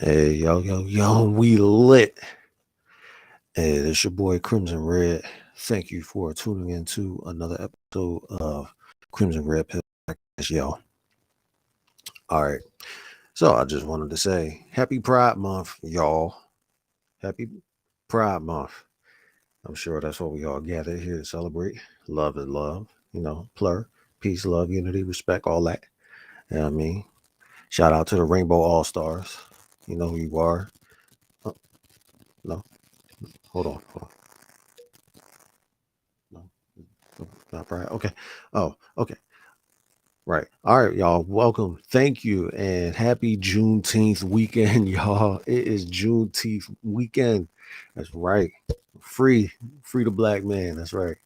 Hey, yo, we lit. Hey, it's your boy Crimson Red. Thank you for tuning into another episode of Crimson Red Pill Podcast, yo. All right. So I just wanted to say happy Pride Month, y'all. Happy Pride Month. I'm sure that's what we all gather here to celebrate. Love is love, plur, peace, love, unity, respect, all that. You know what I mean? Shout out to the Rainbow All Stars. You know who you are. Oh, no, hold on. No, not Pride. Okay. Oh, okay. Right. All right, y'all. Welcome. Thank you. And happy Juneteenth weekend, y'all. It is Juneteenth weekend. That's right. Free. Free the black man. That's right.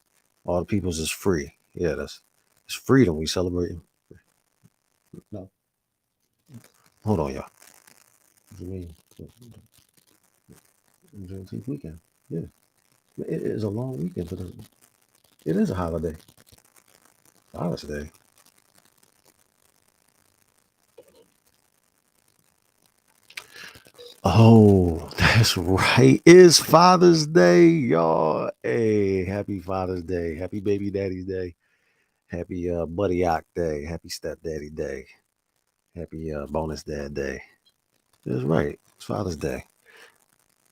All the peoples is free. Yeah, it's freedom we celebrating. No. Hold on, y'all. What do you mean? Juneteenth weekend. Yeah. It is a long weekend, but it is a holiday. Father's Day. Oh, that's right. It's Father's Day, y'all. Hey, happy Father's Day. Happy Baby Daddy's Day. Happy Buddy Ock Day. Happy Stepdaddy Day. Happy Bonus Dad Day. That's right. It's Father's Day.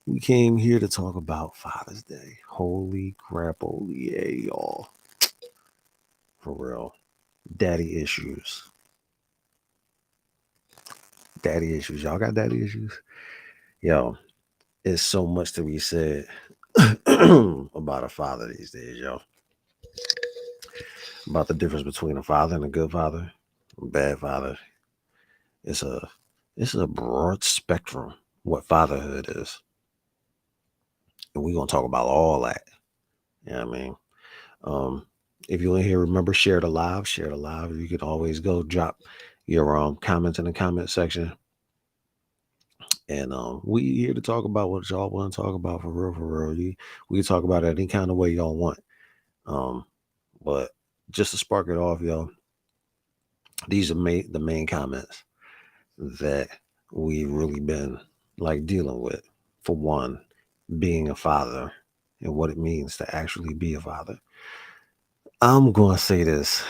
We came here to talk about Father's Day. Holy crap, holy yeah, y'all. For real. Daddy issues. Daddy issues. Y'all got daddy issues? Yo, it's so much to be said about a father these days, yo. About the difference between a father and a good father, a bad father. It's a it's a broad spectrum what fatherhood is, and we're gonna talk about all that. You know what I mean? Um, if you in here, remember share the live, share the live. You can always go drop your comments in the comment section, and we here to talk about what y'all want to talk about for real, for real. We can talk about it any kind of way y'all want. Um, but just to spark it off, y'all, these are the main comments that we've really been like dealing with. For one, being a father and what it means to actually be a father. I'm going to say this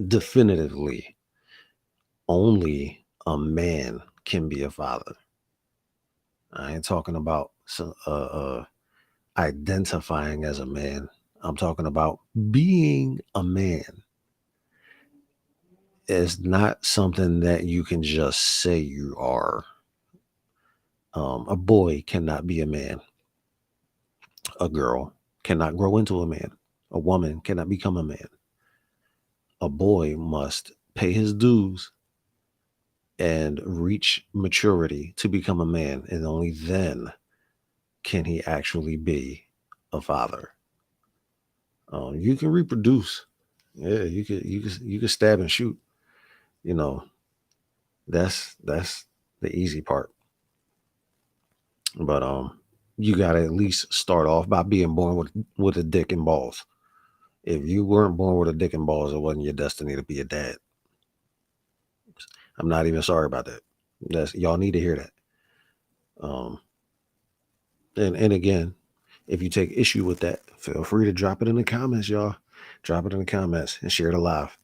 definitively: only a man can be a father. I ain't talking about identifying as a man. I'm talking about being a man. It's not something that you can just say you are. A boy cannot be a man. A girl cannot grow into a man. A woman cannot become a man. A boy must pay his dues and reach maturity to become a man, and only then can he actually be a father. You can reproduce, yeah. You could stab and shoot. You know that's the easy part. But you got to at least start off by being born with a dick and balls. If you weren't born with a dick and balls, it wasn't your destiny to be a dad. I'm not even sorry about that. That's y'all need to hear that. Um, and again, if you take issue with that, feel free to drop it in the comments, y'all. Drop it in the comments and share it live.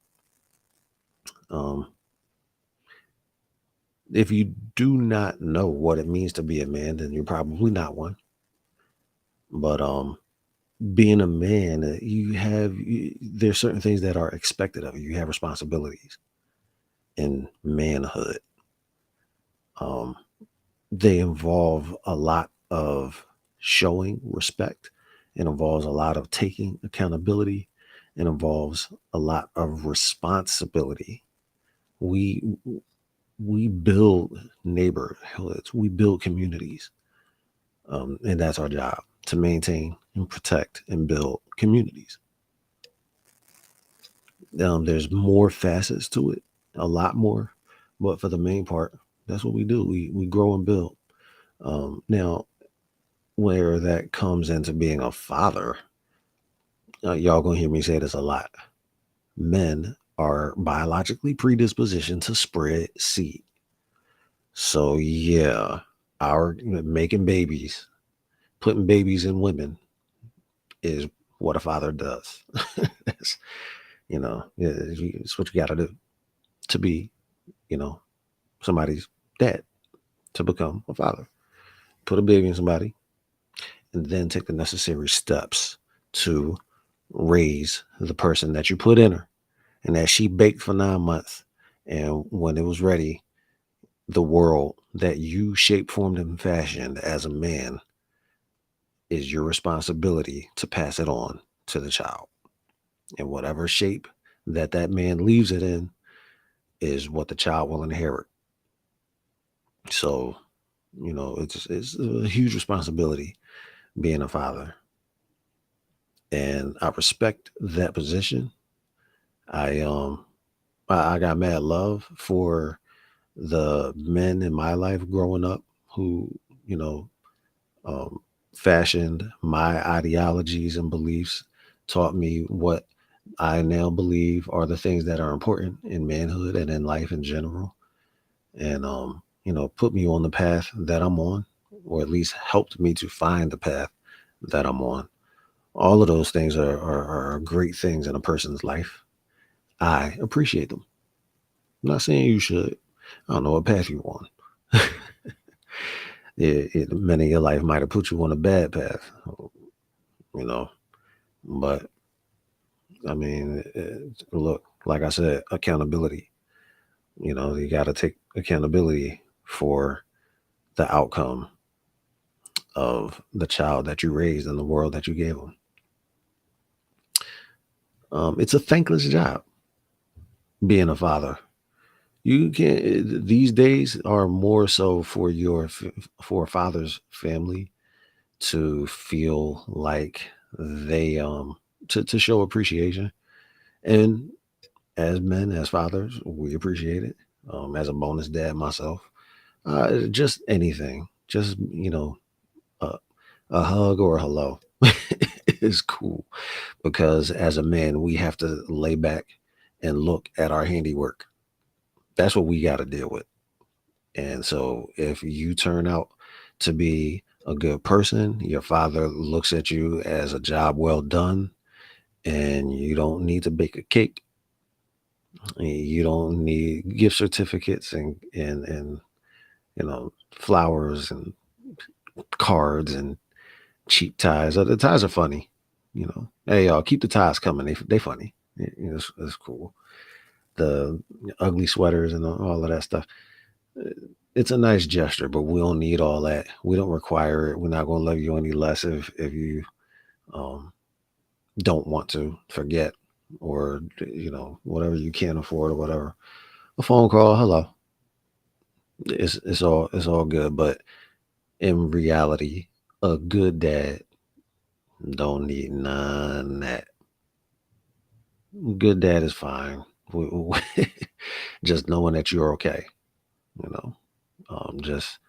Um, if you do not know what it means to be a man, then you're probably not one. But being a man, there's certain things that are expected of you. You have responsibilities in manhood. Um, they involve a lot of showing respect. It involves a lot of taking accountability. It involves a lot of responsibility. We we build neighborhoods. We build communities, and that's our job to maintain and protect and build communities. There's more facets to it, a lot more, but for the main part, that's what we do. We grow and build. Now, where that comes into being a father, y'all gonna hear me say this a lot. Men are biologically predispositioned to spread seed. So yeah, Our making babies, putting babies in women is what a father does. It's, yeah, it's what you got to do to be, you know, somebody's dad, to become a father. Put a baby in somebody, and then take the necessary steps to raise the person that you put in her and that she baked for 9 months. And when it was ready, the world that you shaped, formed, and fashioned as a man is your responsibility to pass it on to the child. And whatever shape that that man leaves it in is what the child will inherit. So, it's a huge responsibility being a father. And I respect that position. I I got mad love for the men in my life growing up who, you know, um, fashioned my ideologies and beliefs, taught me what I now believe are the things that are important in manhood and in life in general, and put me on the path that I'm on, or at least helped me to find the path that I'm on. All of those things are great things in a person's life. I appreciate them. I'm not saying you should. I don't know what path you on. Men in your life might have put you on a bad path, you know. But I mean, look, like I said, accountability. You got to take accountability for the outcome of the child that you raised and the world that you gave them. It's a thankless job being a father. You can These days are more so for for a father's family to feel like they to show appreciation. And as men, as fathers, we appreciate it. As a bonus dad myself, just anything, just a, a hug or a hello is cool, because as a man, we have to lay back and look at our handiwork. That's what we got to deal with. And so if you turn out to be a good person, your father looks at you as a job well done, and you don't need to bake a cake. You don't need gift certificates and flowers and cards and cheap ties. The ties are funny. Hey, y'all, keep the ties coming. They funny. It's cool. The ugly sweaters and all of that stuff. Uh, It's a nice gesture, but we don't need all that. We don't require it. We're not going to love you any less if you um, don't want to forget, or whatever you can't afford or whatever. A phone call, hello. It's all good. But in reality, a good dad don't need none of that. Good dad is fine. Just knowing that you're okay. You know, just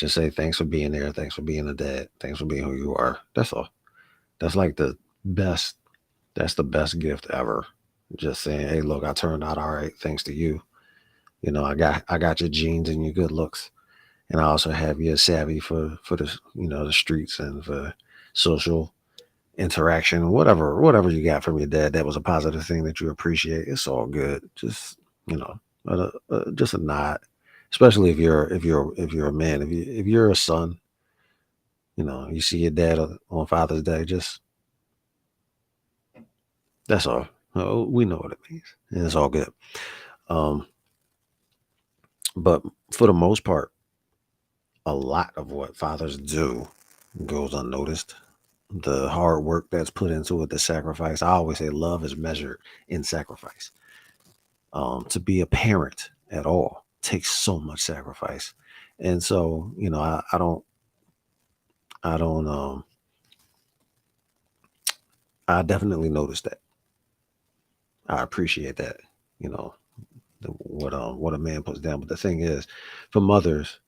say thanks for being there. Thanks for being a dad. Thanks for being who you are. That's all. That's like the best. That's the best gift ever. Just saying, hey, look, I turned out all right thanks to you. I got your genes and your good looks, and I also have your savvy for the streets and for social interaction, whatever you got from your dad that was a positive thing that you appreciate. It's all good. Just just a nod, especially if you're a man. If you're a son, you see your dad on Father's Day. Just that's all. We know what it means, and it's all good. Um, but for the most part, a lot of what fathers do goes unnoticed. The hard work that's put into it, the sacrifice. I always say love is measured in sacrifice. To be a parent at all takes so much sacrifice. And so, I don't I definitely notice that. I appreciate that, you know, what a man puts down. But the thing is, for mothers,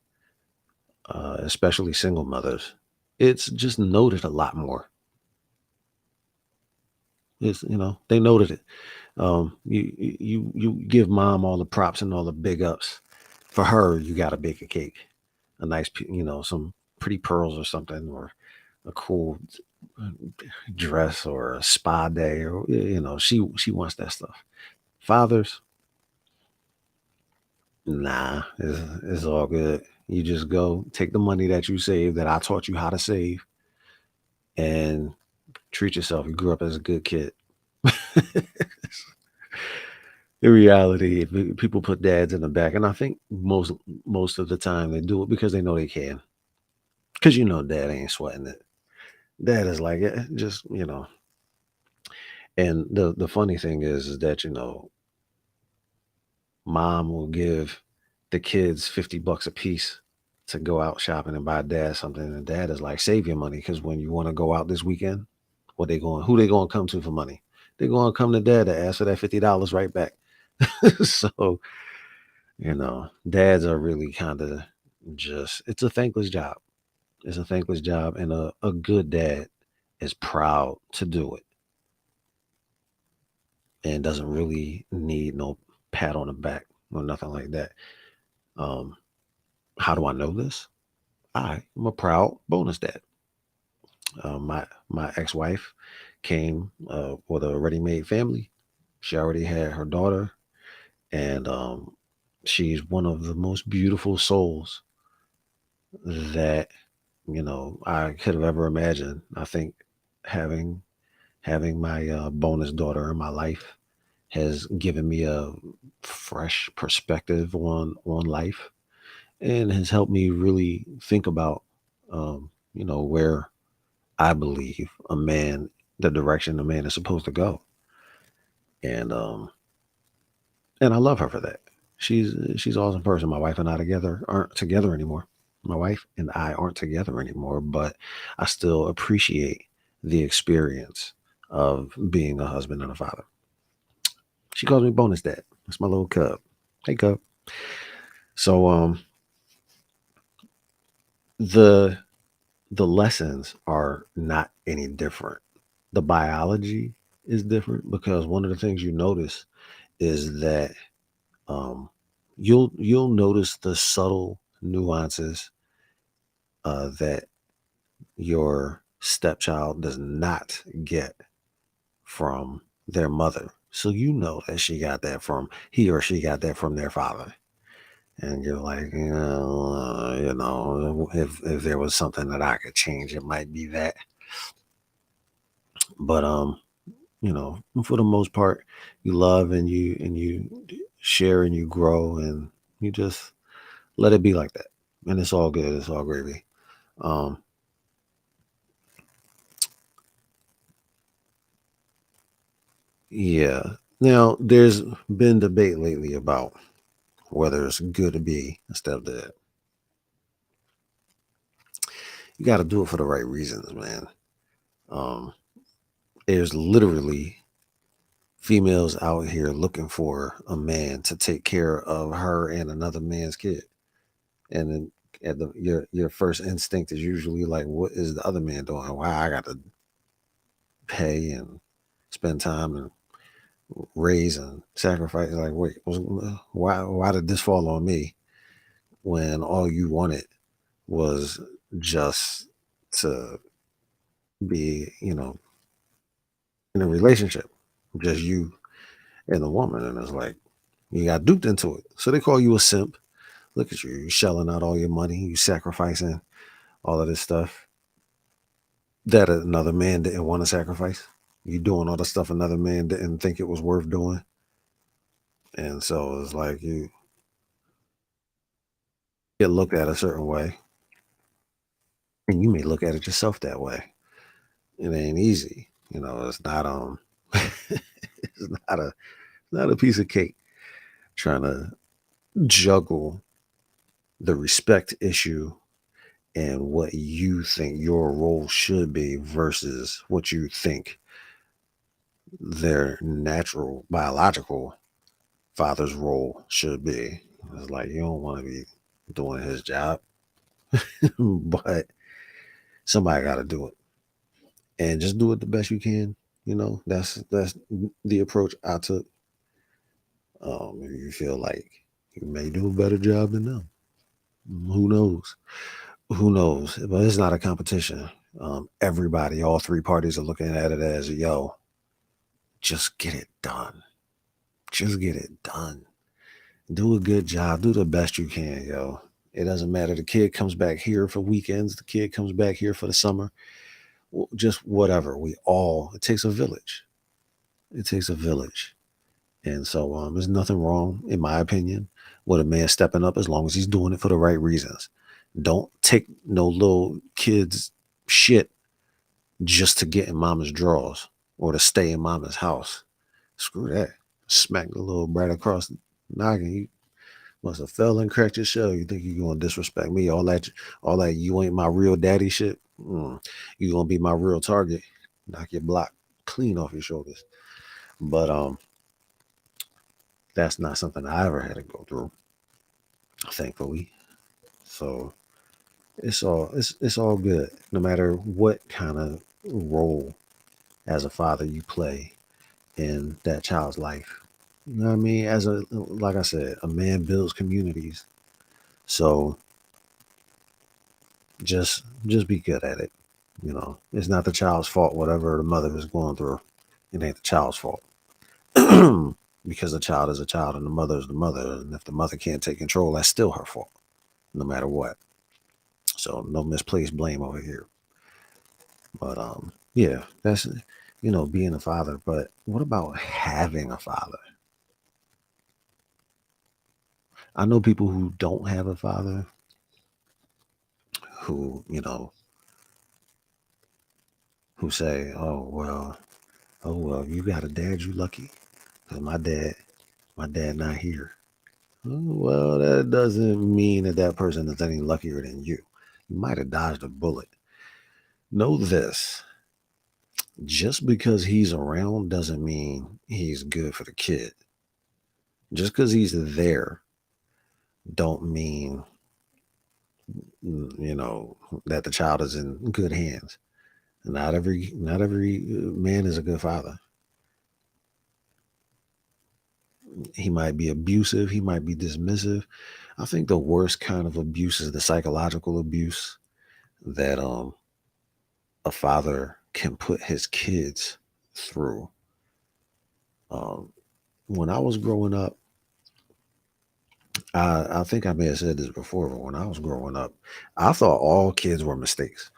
especially single mothers, it's just noted a lot more. They noted it. You give mom all the props and all the big ups. For her, you got to bake a cake. a nice, some pretty pearls or something, or a cool uh, dress or a spa day, or she wants that stuff. Fathers, nah, it's all good. You just go take the money that you saved, that I taught you how to save, and treat yourself. You grew up as a good kid. In reality, if people put dads in the back, and I think most of the time they do it because they know they can. Because dad ain't sweating it. Dad is like, just And the funny thing is that mom will give the kids $50 a piece to go out shopping and buy dad something, and dad is like, save your money, because when you want to go out this weekend, who they going to come to for money? They're going to come to dad to ask for that $50 right back. So dads are really kind of just, it's a thankless job. It's a thankless job, and a good dad is proud to do it and doesn't really need no pat on the back or nothing like that. Um, how do I know this? I am a proud bonus dad. My ex-wife came with a ready-made family. She already had her daughter, and she's one of the most beautiful souls that I could have ever imagined. I think having having my bonus daughter in my life has given me a fresh perspective on life, and has helped me really think about where I believe the direction a man is supposed to go. And I love her for that. She's an awesome person. My wife and I together aren't together anymore. My wife and I aren't together anymore, but I still appreciate the experience of being a husband and a father. She calls me bonus dad. That's my little cub. Hey cub. So the the lessons are not any different. The biology is different, because one of the things you notice is that um, you'll notice the subtle nuances that your stepchild does not get from their mother. So you know that he or she got that from their father. And you're like, if there was something that I could change, it might be that. But for the most part, you love, and you share, and you grow, and you just let it be like that. And it's all good. It's all gravy. Um, yeah. Now there's been debate lately about whether it's good to be a stepdad. You got to do it for the right reasons, man. Um, there's literally females out here looking for a man to take care of her and another man's kid, and then your first instinct is usually like, what is the other man doing? Why I got to pay and spend time and raise and sacrifice? Like, wait, why did this fall on me when all you wanted was just to be, in a relationship, just you and the woman? And it's like, you got duped into it. So they call you a simp. Look at you, you shelling out all your money, you sacrificing all of this stuff that another man didn't want to sacrifice. You doing all the stuff another man didn't think it was worth doing. And so it's like you get looked at a certain way, and you may look at it yourself that way. It ain't easy. It's not it's not a piece of cake trying to juggle the respect issue and what you think your role should be versus what you think their natural biological father's role should be. It's like you don't want to be doing his job, but somebody got to do it, and just do it the best you can. That's the approach I took. If you feel like you may do a better job than them, Who knows? Who knows? But it's not a competition. Everybody, all three parties are looking at it as, yo, just get it done. Just get it done. Do a good job. Do the best you can, yo. It doesn't matter. The kid comes back here for weekends. The kid comes back here for the summer. Just whatever. It takes a village. It takes a village. And so there's nothing wrong, in my opinion, with a man stepping up as long as he's doing it for the right reasons. Don't take no little kid's shit just to get in mama's drawers or to stay in mama's house. Screw that. Smack the little brat across the noggin. You must have fell and cracked your shell. You think you're gonna disrespect me? All that you ain't my real daddy shit. You gonna be my real target. Knock your block clean off your shoulders. But that's not something I ever had to go through, thankfully. So it's all good, no matter what kind of role as a father you play in that child's life. You know what I mean? Like I said, a man builds communities. So just be good at it. It's not the child's fault, whatever the mother is going through. It ain't the child's fault. Because the child is a child and the mother is the mother. And if the mother can't take control, that's still her fault, no matter what. So no misplaced blame over here. But yeah, that's being a father. But what about having a father? I know people who don't have a father who, who say, oh well, you got a dad, you lucky. 'Cause my dad not here. Well, that doesn't mean that person is any luckier than you. You might have dodged a bullet. Know this: just because he's around doesn't mean he's good for the kid. Just because he's there, don't mean that the child is in good hands. Not every man is a good father. He might be abusive. He might be dismissive. I think the worst kind of abuse is the psychological abuse that a father can put his kids through. Um, when I was growing up, I think I may have said this before, but when I was growing up, I thought all kids were mistakes.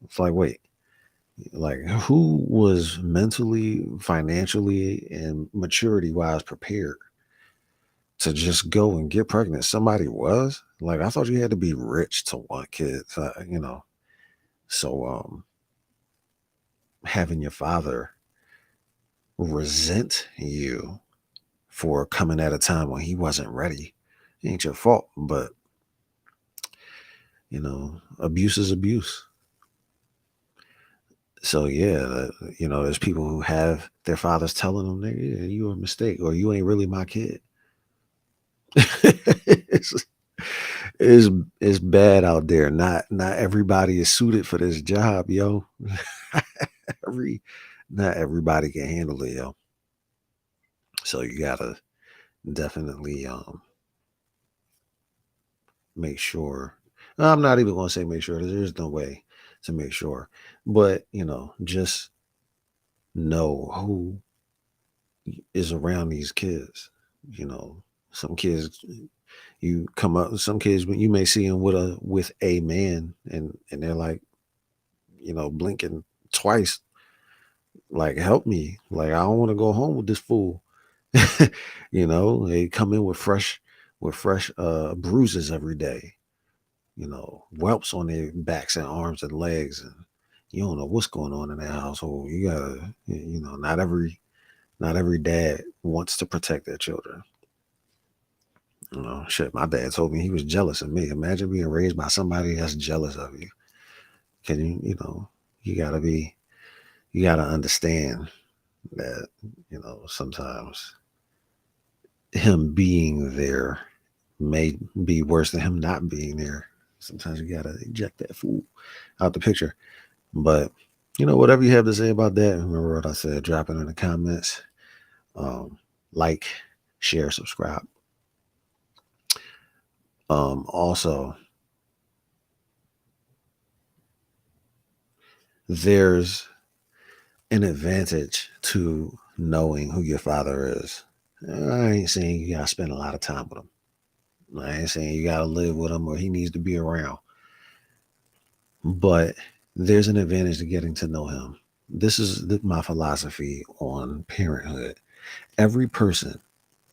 It's like, wait, like who was mentally, financially, and maturity wise prepared to just go and get pregnant? Somebody was like, I thought you had to be rich to want kids, So having your father resent you for coming at a time when he wasn't ready ain't your fault. But abuse is abuse. So yeah, there's people who have their fathers telling them, "Nigga, yeah, you a mistake, or you ain't really my kid." it's, it's it's bad out there. Not everybody is suited for this job, yo. Every Not everybody can handle it, yo. So you gotta definitely make sure. I'm not even gonna say make sure. There's no way to make sure, but just know who is around these kids. You know, some kids you come up. Some kids when you may see them with a man, and they're like, blinking twice, like help me, like I don't want to go home with this fool. They come in with fresh bruises every day. Whelps on their backs and arms and legs, and you don't know what's going on in their household. You gotta, not every dad wants to protect their children. Shit, my dad told me he was jealous of me. Imagine being raised by somebody that's jealous of you. Can you gotta be, you gotta understand that, sometimes him being there may be worse than him not being there. Sometimes you gotta eject that fool out the picture. But whatever you have to say about that, remember what I said, drop it in the comments. Um, like, share, subscribe. Also, there's an advantage to knowing who your father is. I ain't saying you gotta spend a lot of time with him. I ain't saying you gotta live with him or he needs to be around. But there's an advantage to getting to know him. This is my philosophy on parenthood. Every person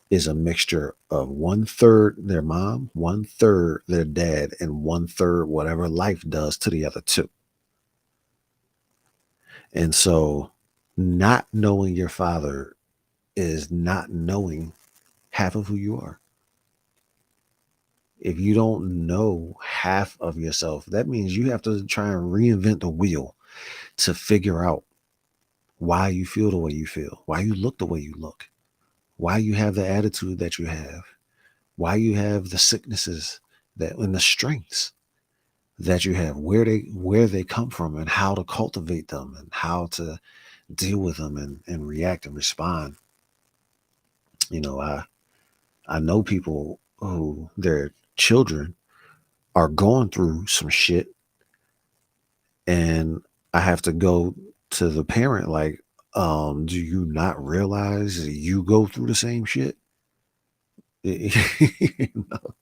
is a mixture of one third their mom, one third their dad, and one third whatever life does to the other two. And so, not knowing your father is not knowing half of who you are. If you don't know half of yourself, that means you have to try and reinvent the wheel to figure out why you feel the way you feel, why you look the way you look, why you have the attitude that you have, why you have the sicknesses that and the strengths that you have, where they come from and how to cultivate them and how to deal with them and react and respond. You know, I know people who their children are going through some shit, and I have to go to the parent like, do you not realize you go through the same shit? You know,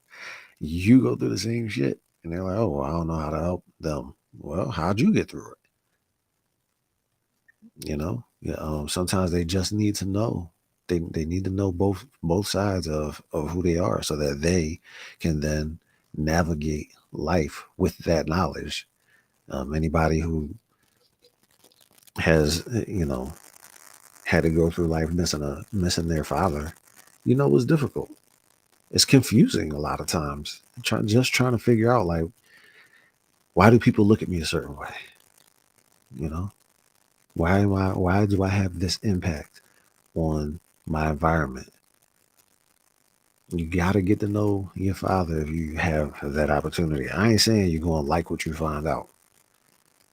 you go through the same shit. And they're like, oh, well, I don't know how to help them. Well, how'd you get through it? You know? Yeah, sometimes they just need to know. They need to know both sides of who they are so that they can then navigate life with that knowledge. Anybody who has, had to go through life missing their father, it's difficult. It's confusing a lot of times. Trying to figure out like why do people look at me a certain way? You know, why do I have this impact on my environment? You gotta get to know your father if you have that opportunity. I ain't saying you're gonna like what you find out.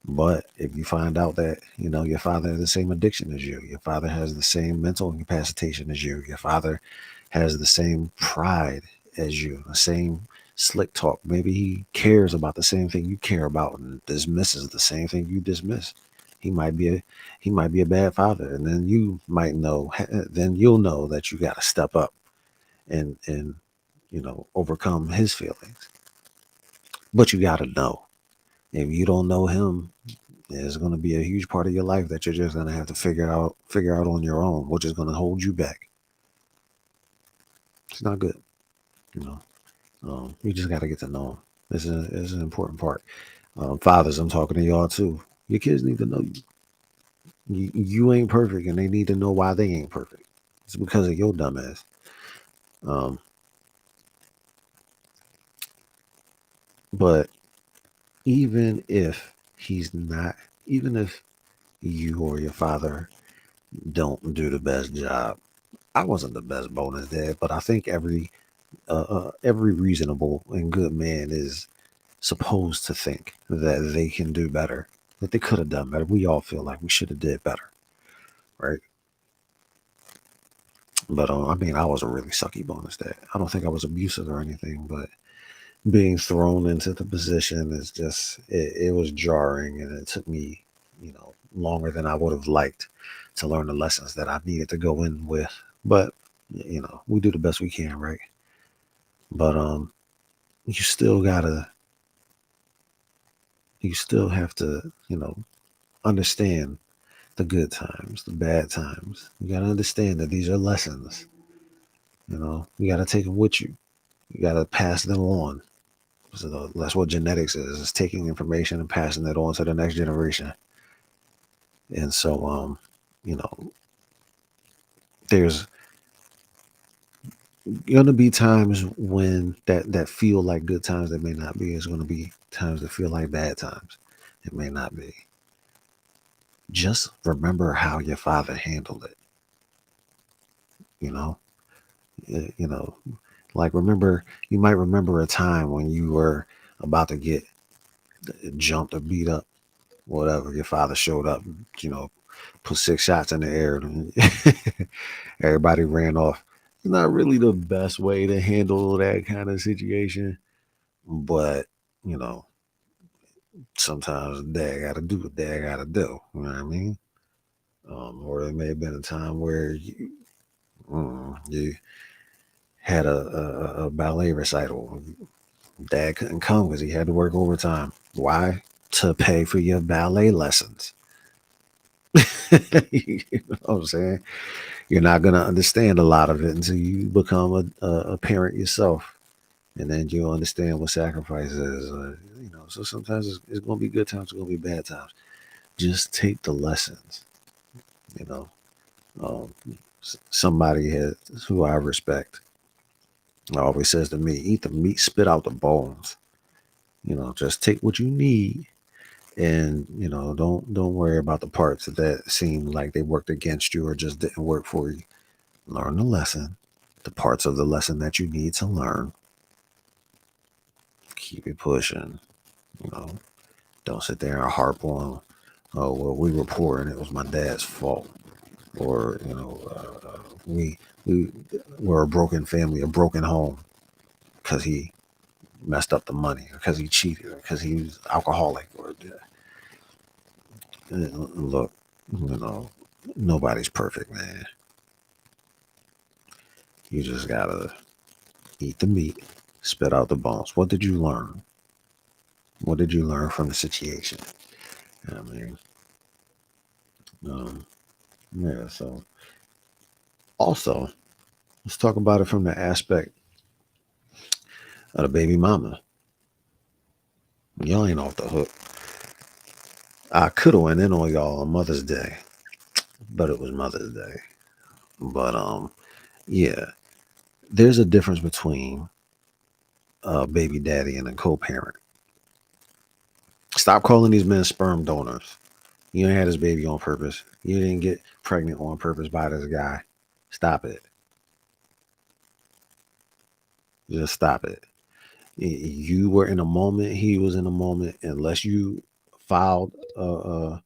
But if you find out that, your father has the same addiction as you, your father has the same mental incapacitation as you, your father has the same pride as you, the same slick talk. Maybe he cares about the same thing you care about and dismisses the same thing you dismiss. He might be a he might be a bad father, and then you might know. Then you'll know that you got to step up and overcome his feelings. But you got to know. If you don't know him, there's going to be a huge part of your life that you're just going to have to figure out on your own, which is going to hold you back. It's not good, you know. You just got to get to know them. This is an important part. Fathers, I'm talking to y'all too. Your kids need to know you. You ain't perfect, and they need to know why they ain't perfect. It's because of your dumbass. Um, but even if he's not, even if you or your father don't do the best job, I wasn't the best bonus dad, but I think every reasonable and good man is supposed to think that they can do better, that they could have done better. We all feel like we should have did better, right? But I mean, I was a really sucky bonus dad. I don't think I was abusive or anything, but being thrown into the position is just it was jarring, and it took me, longer than I would have liked to learn the lessons that I needed to go in with. But we do the best we can, right? But you still gotta you still have to, understand the good times, the bad times. You got to understand that these are lessons. You got to take them with you. You got to pass them on. So that's what genetics is. It's taking information and passing it on to the next generation. And so, you know, there's going to be times when that feel like good times that may not be. There's going to be times that feel like bad times. It may not be. Just remember how your father handled it. You know, you know, like you might remember a time when you were about to get jumped or beat up, whatever. Your father showed up, put 6 shots in the air, and everybody ran off. It's not really the best way to handle that kind of situation. But, you know, sometimes dad got to do what dad got to do. You know what I mean? Or there may have been a time where you had a ballet recital. Dad couldn't come because he had to work overtime. Why? To pay for your ballet lessons. You know what I'm saying? You're not going to understand a lot of it until you become a parent yourself. And then you'll understand what sacrifice is. So sometimes it's going to be good times, it's going to be bad times. Just take the lessons, you know. Um, Somebody who I respect always says to me, eat the meat, spit out the bones. Just take what you need, and don't worry about the parts that seem like they worked against you or just didn't work for you. Learn the lesson, the parts of the lesson that you need to learn. Keep it pushing. You know, don't sit there and harp on, oh well, we were poor and it was my dad's fault, or we were a broken family, a broken home, because he messed up the money, or because he cheated, or because he was alcoholic, or look, you know, nobody's perfect, man. You just gotta eat the meat, spit out the bones. What did you learn? What did you learn from the situation? I mean, um, yeah. So also, let's talk about it from the aspect of the baby mama. Y'all ain't off the hook. I could have went in on y'all on Mother's Day, but it was Mother's Day. But yeah, there's a difference between a baby daddy and a co-parent. Stop calling these men sperm donors. You ain't had this baby on purpose. You didn't get pregnant on purpose by this guy. Stop it. Just stop it. You were in a moment. He was in a moment. Unless you filed a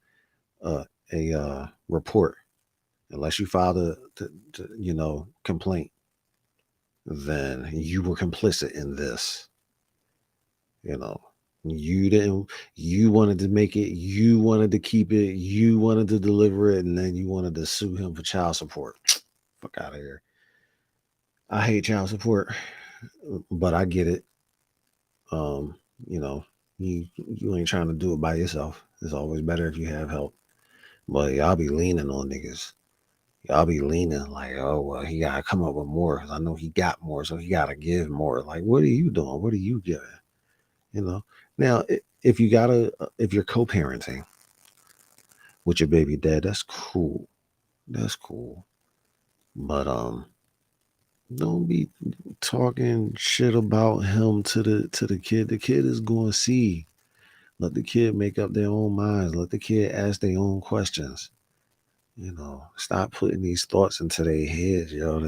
report, unless you filed a complaint, then you were complicit in this. You know, you didn't. You wanted to make it. You wanted to keep it. You wanted to deliver it, and then you wanted to sue him for child support. Fuck out of here. I hate child support, but I get it. Um, you know, you ain't trying to do it by yourself. It's always better if you have help. But y'all be leaning on niggas. Y'all be leaning like, oh well, he gotta come up with more because I know he got more, so he gotta give more. Like, what are you doing? What are you giving? You know. Now, if you're co-parenting with your baby dad, that's cool. That's cool. But don't be talking shit about him to the kid. The kid is going to see. Let the kid make up their own minds. Let the kid ask their own questions. Stop putting these thoughts into their heads, yo.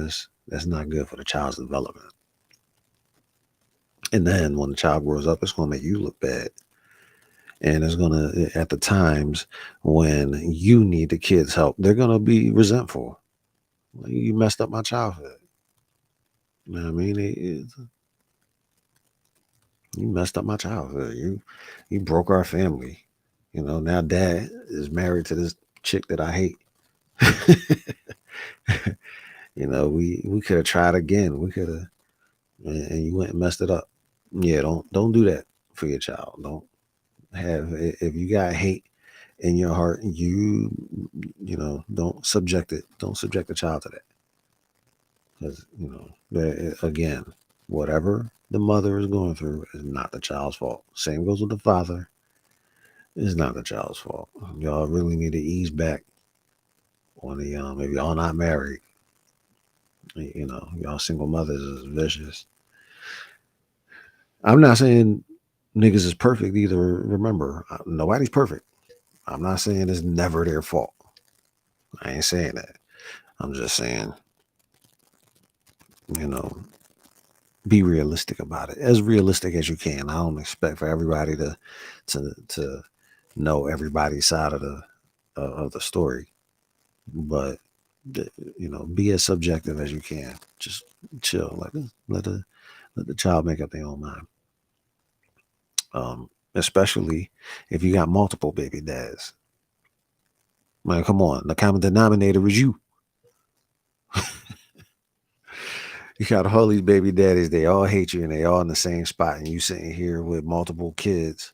That's not good for the child's development. And then when the child grows up, it's gonna make you look bad. And it's gonna at the times when you need the kids' help, they're gonna be resentful. Like, you messed up my childhood. You know what I mean? You messed up my childhood. You broke our family. Now dad is married to this chick that I hate. We could have tried again. We could have, and you went and messed it up. Yeah, don't do that for your child. Don't have if you got hate in your heart, don't subject it. Don't subject the child to that. Because again, whatever the mother is going through is not the child's fault. Same goes with the father. It's not the child's fault. Y'all really need to ease back on the if y'all not married. Y'all single mothers is vicious. I'm not saying niggas is perfect either. Remember, nobody's perfect. I'm not saying it's never their fault. I ain't saying that. I'm just saying, you know, be realistic about it. As realistic as you can. I don't expect for everybody to know everybody's side of the story, but be as subjective as you can. Just chill. Let the child make up their own mind. Especially if you got multiple baby dads. Man, come on. The common denominator is you. You got all these baby daddies, they all hate you and they all in the same spot. And you sitting here with multiple kids,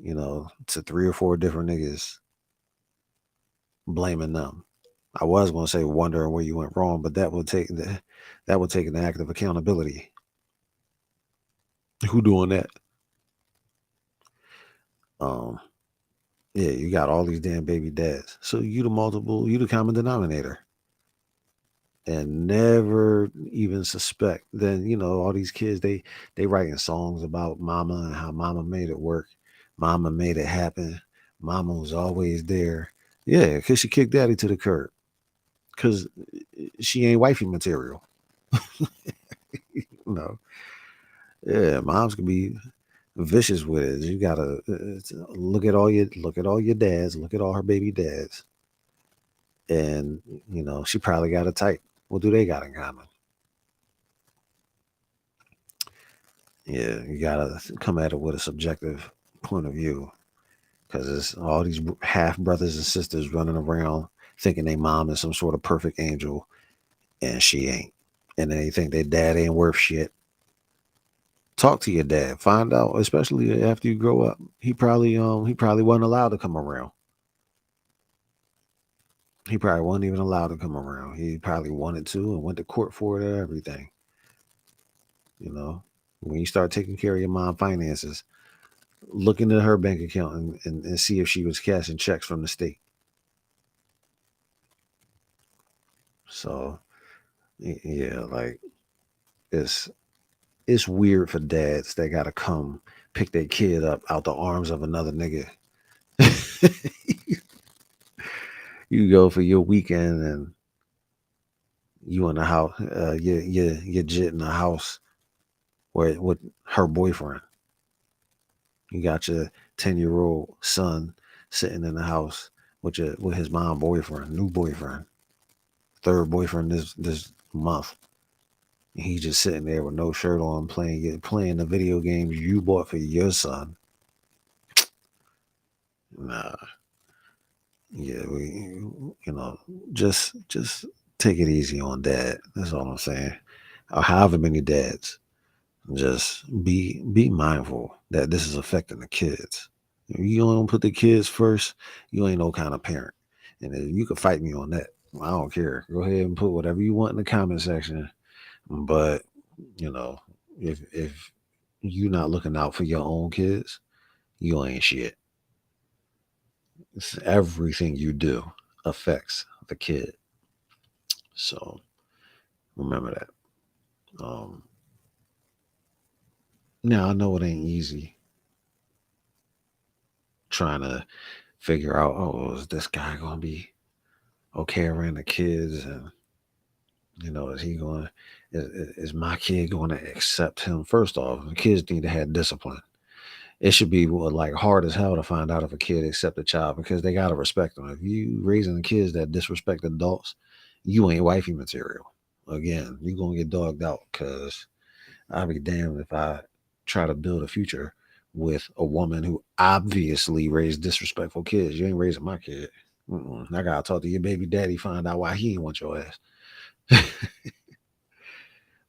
to three or four different niggas blaming them. I was gonna say wondering where you went wrong, but that would take an act of accountability. Who doing that? Um, yeah, you got all these damn baby dads. So you the common denominator. And never even suspect. Then all these kids they writing songs about mama and how mama made it work, mama made it happen, mama was always there. Yeah, because she kicked daddy to the curb because she ain't wifey material. you know yeah, moms can be vicious with it. You gotta look at all your dads, look at all her baby dads, and she probably got a type. What do they got in common? Yeah, you gotta come at it with a subjective point of view because it's all these half brothers and sisters running around thinking they mom is some sort of perfect angel, and she ain't. And then they think their dad ain't worth shit. Talk to your dad. Find out, especially after you grow up. He probably wasn't allowed to come around. He probably wasn't even allowed to come around. He probably wanted to and went to court for it and everything. You know, when you start taking care of your mom finances, look into her bank account and see if she was cashing checks from the state. So yeah, like it's it's weird for dads that gotta come pick their kid up out the arms of another nigga. You go for your weekend and you in the house, you jit in the house where with her boyfriend. You got your 10-year-old son sitting in the house with his mom boyfriend, new boyfriend, third boyfriend this month. And he just sitting there with no shirt on, playing the video games you bought for your son. Nah, yeah, you know, just take it easy on dad. That's all I'm saying. Or however many dads, just be mindful that this is affecting the kids. If you don't put the kids first, you ain't no kind of parent. And if you can fight me on that, I don't care. Go ahead and put whatever you want in the comment section. But you know, if you not looking out for your own kids, you ain't shit. Everything you do affects the kid. So remember that. Um, Now I know it ain't easy trying to figure out, oh, is this guy gonna be okay around the kids, and is he going? Is my kid going to accept him? First off, the kids need to have discipline. It should be like hard as hell to find out if a kid accept a child because they gotta respect them. If you raising kids that disrespect adults, you ain't wifey material. Again, you gonna get dogged out because I'll be damned if I try to build a future with a woman who obviously raised disrespectful kids. You ain't raising my kid. I gotta talk to your baby daddy, find out why he ain't want your ass.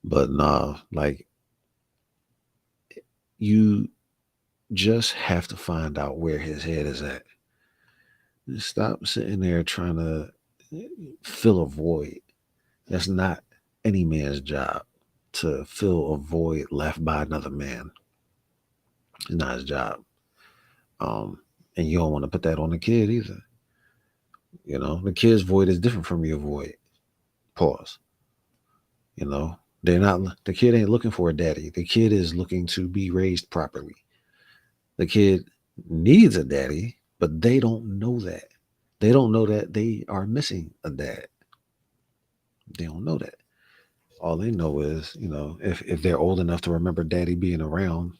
But nah, like you just have to find out where his head is at. Stop sitting there trying to fill a void. That's not any man's job to fill a void left by another man. It's not his job. Um, and you don't want to put that on the kid either. The kid's void is different from your void. Pause. They're not. The kid ain't looking for a daddy. The kid is looking to be raised properly. The kid needs a daddy, but they don't know that. They don't know that they are missing a dad. They don't know that. All they know is, if they're old enough to remember daddy being around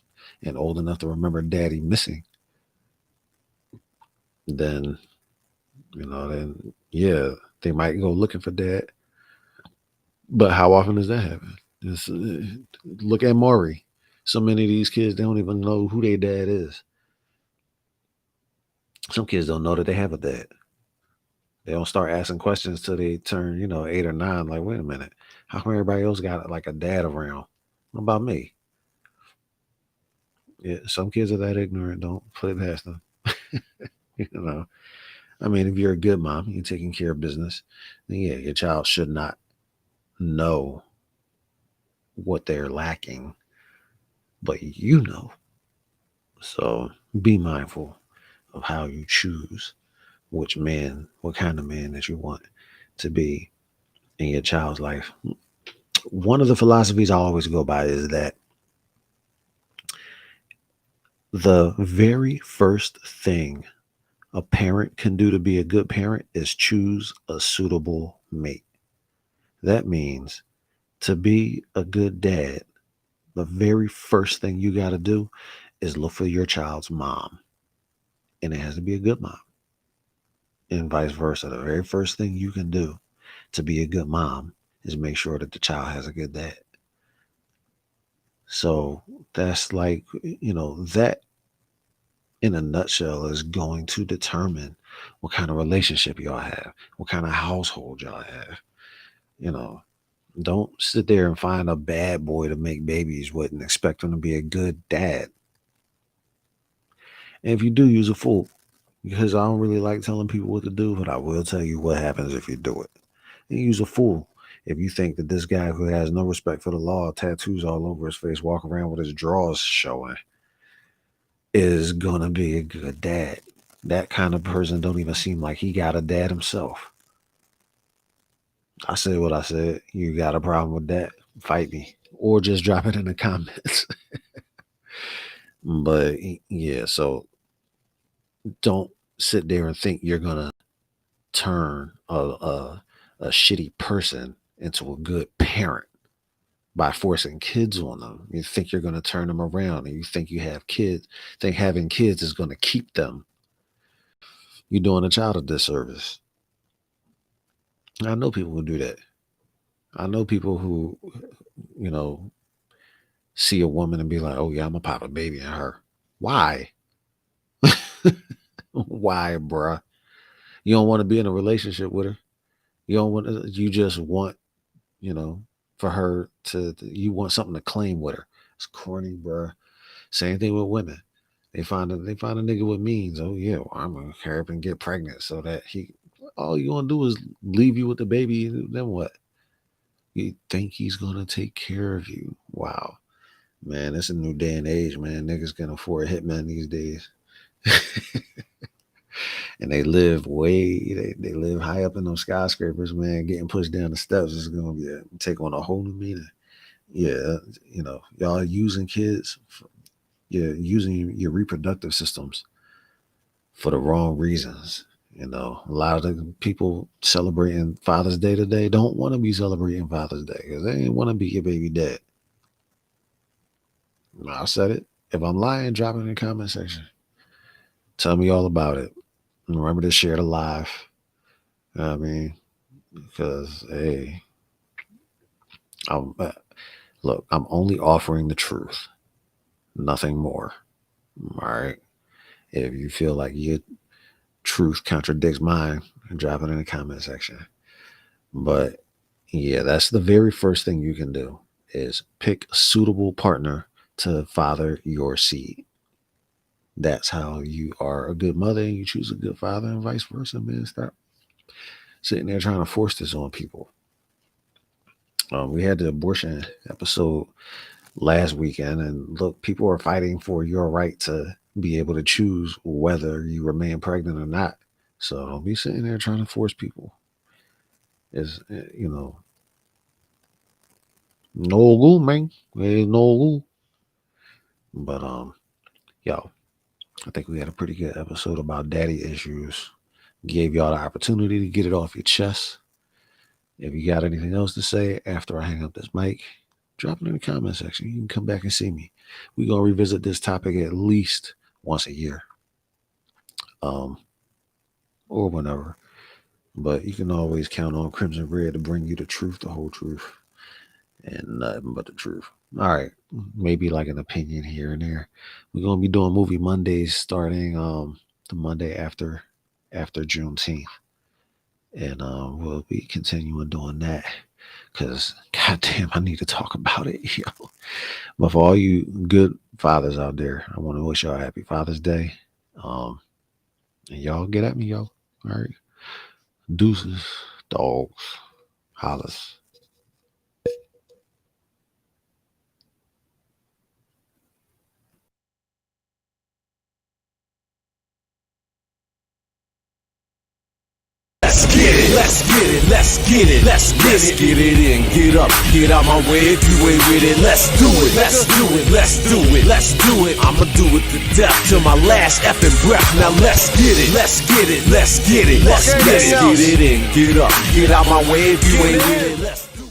and old enough to remember daddy missing, then, then yeah, they might go looking for dad. But how often does that happen? Just look at Maury. So many of these kids, they don't even know who their dad is. Some kids don't know that they have a dad. They don't start asking questions till they turn, 8 or 9. Like, wait a minute, how come everybody else got like a dad around? What about me? Yeah, some kids are that ignorant. Don't put it past them. you know, I mean, if you're a good mom, you're taking care of business, then yeah, your child should not know what they're lacking, but you know. So be mindful of how you choose which man, what kind of man that you want to be in your child's life. One of the philosophies I always go by is that the very first thing a parent can do to be a good parent is choose a suitable mate. That means to be a good dad, the very first thing you got to do is look for your child's mom. And it has to be a good mom. And vice versa. The very first thing you can do to be a good mom is make sure that the child has a good dad. So that's like, that in a nutshell is going to determine what kind of relationship y'all have, what kind of household y'all have. You know, don't sit there and find a bad boy to make babies with and expect him to be a good dad. And if you do, use a fool. Because I don't really like telling people what to do, but I will tell you what happens if you do it. You use a fool. If you think that this guy who has no respect for the law, tattoos all over his face, walk around with his drawers showing, is gonna be a good dad. That kind of person don't even seem like he got a dad himself. I said what I said. You got a problem with that? Fight me. Or just drop it in the comments. But yeah, so don't sit there and think you're gonna turn a shitty person into a good parent by forcing kids on them. You think you're going to turn them around and you think you have kids, think having kids is going to keep them. You're doing a child a disservice. I know people who do that. I know people who, you know, see a woman and be like, oh, yeah, I'm going to pop a baby in her. Why? Why, bruh? You don't want to be in a relationship with her. You don't want to, you just want, you know, for her you want something to claim with her. It's corny, bruh. Same thing with women. They find a nigga with means. Oh yeah, well, I'm gonna hurry up and get pregnant so that all you gonna do is leave you with the baby. Then what? You think he's gonna take care of you? Wow, man, it's a new day and age, man. Niggas can afford hitmen these days, and they live they live high up in those skyscrapers, man. Getting pushed down the steps is gonna take on a whole new meaning. Yeah, y'all using kids. You're using your reproductive systems for the wrong reasons. A lot of the people celebrating Father's Day today don't want to be celebrating Father's Day because they ain't want to be your baby dad. I said it. If I'm lying, drop it in the comment section. Tell me all about it. And remember to share the live. You know what I mean, because hey, I'm, look, I'm only offering the truth, nothing more. All right. If you feel like your truth contradicts mine, drop it in the comment section. But yeah, that's the very first thing you can do is pick a suitable partner to father your seed. That's how you are a good mother and you choose a good father and vice versa, man. Stop sitting there trying to force this on people. We had the abortion episode last weekend, and look, people are fighting for your right to be able to choose whether you remain pregnant or not. So don't be sitting there trying to force people. Is no rule, man. Ain't no rule. But yo, I think we had a pretty good episode about daddy issues. Gave y'all the opportunity to get it off your chest. If you got anything else to say after I hang up this mic, drop it in the comment section. You can come back and see me. We're gonna revisit this topic at least once a year. Um, or whenever. But you can always count on Crimson Red to bring you the truth, the whole truth. and nothing but the truth. All right, maybe like an opinion here and there. We're gonna be doing movie Mondays starting the Monday after Juneteenth, and we'll be continuing doing that because goddamn, I need to talk about it, yo. But for all you good fathers out there, I want to wish y'all a happy Father's Day. Um, and y'all get at me, yo. All right, deuces, dogs, hollers. Let's get it, let's get it, let's get it, let's get it in, get up, get out my way if you ain't with it. Let's do it, let's do it, let's do it, let's do it. I'ma do it to death till my last effing breath. Now let's get it, let's get it, let's get it, let's get it. Get it in, get up, get out my way if you ain't with it. Let's do it.